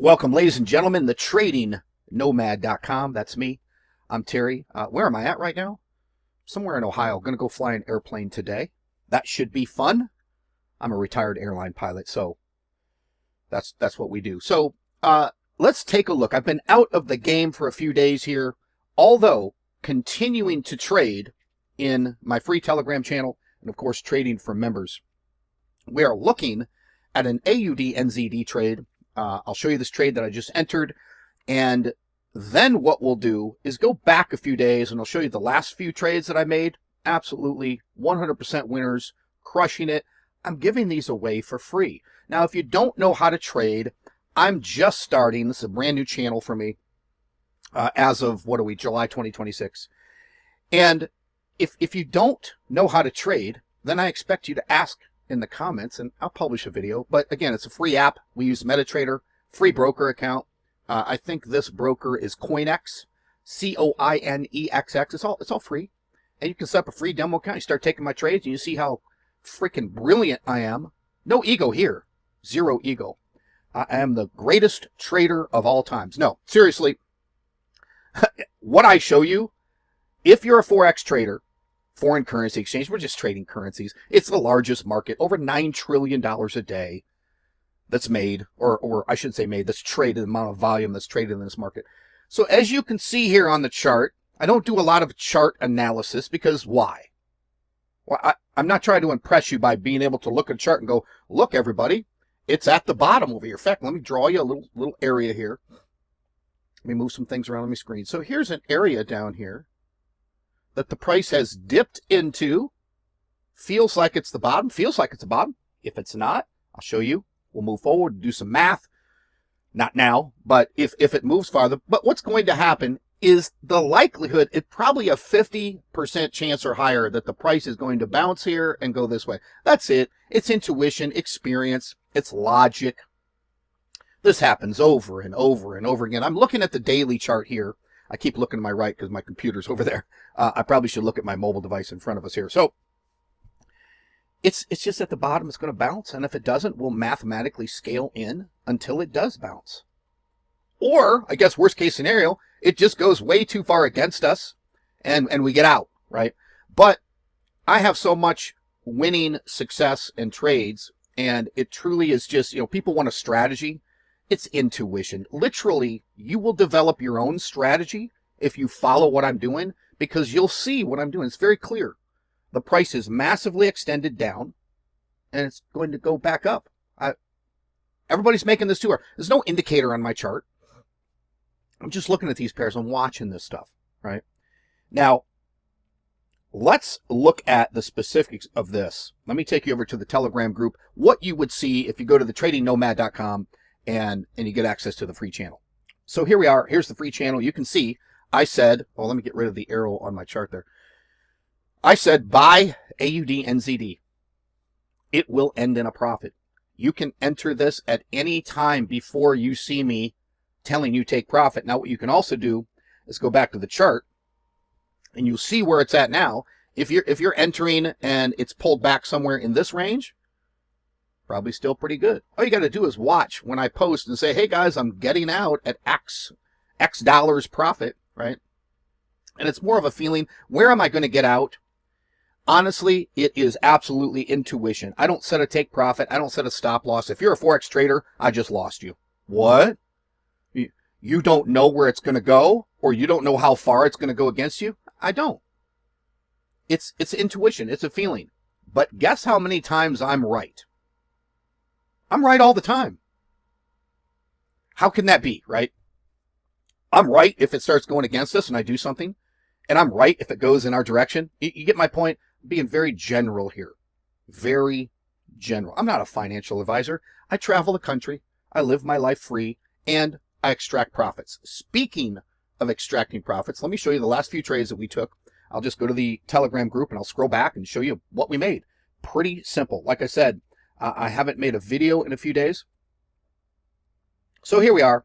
Welcome, ladies and gentlemen, the tradingnomad.com. That's me. I'm Terry. Where am I at right now? Somewhere in Ohio. Going to go fly an airplane today. That should be fun. I'm a retired airline pilot, so that's what we do. So let's take a look. I've been out of the game for a few days here, although continuing to trade in my free Telegram channel and, of course, trading for members. We are looking at an AUD NZD trade. I'll show you this trade that I just entered, and then what we'll do is go back a few days and I'll show you the last few trades that I made. Absolutely 100% winners, crushing it. I'm giving these away for free. Now, if you don't know how to trade, I'm just starting. This is a brand new channel for me as of, July 2026. And if you don't know how to trade, then I expect you to ask in the comments, and I'll publish a video. But again, it's a free app. We use MetaTrader, free broker account. I think this broker is CoinEx, CoinExx. It's all free, and you can set up a free demo account. You start taking my trades, and you see how freaking brilliant I am. No ego here, zero ego. I am the greatest trader of all times. No, seriously, what I show you, if you're a Forex trader, foreign currency exchange, we're just trading currencies. It's the largest market, over $9 trillion a day that's made, or I shouldn't say made, that's traded, the amount of volume that's traded in this market. So as you can see here on the chart, I don't do a lot of chart analysis because why? Well, I'm not trying to impress you by being able to look at a chart and go, look, everybody, it's at the bottom over here. In fact, let me draw you a little area here. Let me move some things around on my screen. So here's an area down here that the price has dipped into. Feels like it's the bottom. Feels like it's the bottom. If it's not, I'll show you. We'll move forward, do some math. Not now, but if it moves farther. But what's going to happen is the likelihood, it's probably a 50% chance or higher that the price is going to bounce here and go this way. That's it. It's intuition, experience, it's logic. This happens over and over and over again. I'm looking at the daily chart here. I keep looking to my right because my computer's over there. I probably should look at my mobile device in front of us here. So it's just at the bottom. It's going to bounce. And if it doesn't, we'll mathematically scale in until it does bounce. Or, I guess, worst case scenario, it just goes way too far against us and we get out, right? But I have so much winning success in trades, and it truly is just, people want a strategy. It's intuition. Literally, you will develop your own strategy if you follow what I'm doing, because you'll see what I'm doing. It's very clear. The price is massively extended down, and it's going to go back up. Everybody's making this too. There's no indicator on my chart. I'm just looking at these pairs. I'm watching this stuff, right? Now, let's look at the specifics of this. Let me take you over to the Telegram group. What you would see if you go to the tradingnomad.com and you get access to the free channel. So here we are. Here's the free channel. You can see I said, well, let me get rid of the arrow on my chart there. I said buy AUD NZD. It will end in a profit. You can enter this at any time before you see me telling you take profit. Now, what you can also do is go back to the chart and you'll see where it's at now. If you're entering and it's pulled back somewhere in this range, probably still pretty good. All you got to do is watch when I post and say, hey guys, I'm getting out at X dollars profit, right? And it's more of a feeling, where am I going to get out? Honestly, it is absolutely intuition. I don't set a take profit. I don't set a stop loss. If you're a Forex trader, I just lost you. What? You don't know where it's going to go, or you don't know how far it's going to go against you? I don't. It's intuition. It's a feeling. But guess how many times I'm right? I'm right all the time. How can that be, right? I'm right if it starts going against us and I do something, and I'm right if it goes in our direction. You get my point? I'm being very general here. Very general. I'm not a financial advisor. I travel the country. I live my life free, and I extract profits. Speaking of extracting profits, let me show you the last few trades that we took. I'll just go to the Telegram group and I'll scroll back and show you what we made. Pretty simple. Like I said, I haven't made a video in a few days. So here we are.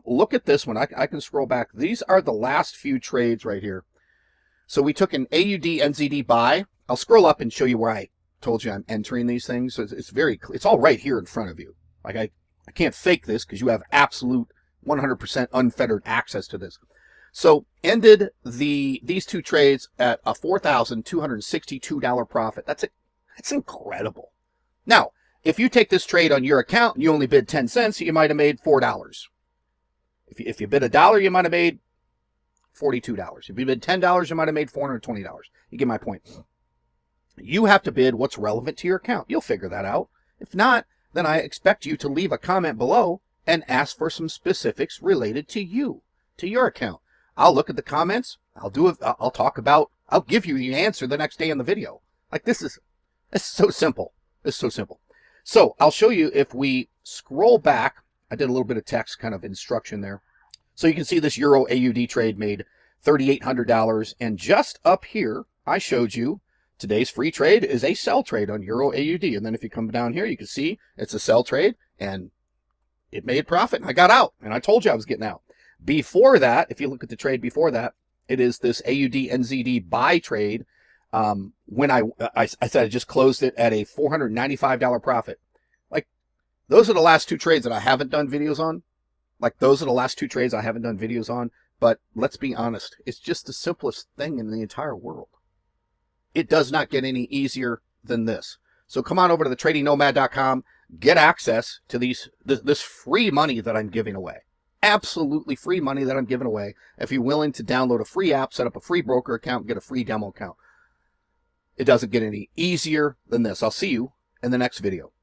Look at this one. I can scroll back. These are the last few trades right here. So we took an AUD NZD buy. I'll scroll up and show you where I told you I'm entering these things. So it's very clear. It's all right here in front of you. Like I can't fake this because you have absolute 100% unfettered access to this. So ended these two trades at a $4,262 profit. That's incredible. Now, if you take this trade on your account and you only bid 10 cents, you might have made $4. If you bid $1, you might have made $42. If you bid $10, you might have made $420. You get my point. You have to bid what's relevant to your account. You'll figure that out. If not, then I expect you to leave a comment below and ask for some specifics related to you, to your account. I'll look at the comments. I'll give you the answer the next day in the video. Like it's so simple. It's so simple. So I'll show you if we scroll back. I did a little bit of text kind of instruction there. So you can see this Euro AUD trade made $3,800. And just up here, I showed you today's free trade is a sell trade on Euro AUD. And then if you come down here, you can see it's a sell trade and it made profit. And I got out and I told you I was getting out. Before that, if you look at the trade before that, it is this AUD NZD buy trade. When I said I just closed it at a $495 profit. Like those are the last two trades that I haven't done videos on. But let's be honest, it's just the simplest thing in the entire world. It does not get any easier than this. So come on over to the tradingnomad.com, get access to this free money that I'm giving away. Absolutely free money that I'm giving away. If you're willing to download a free app, set up a free broker account, get a free demo account. It doesn't get any easier than this. I'll see you in the next video.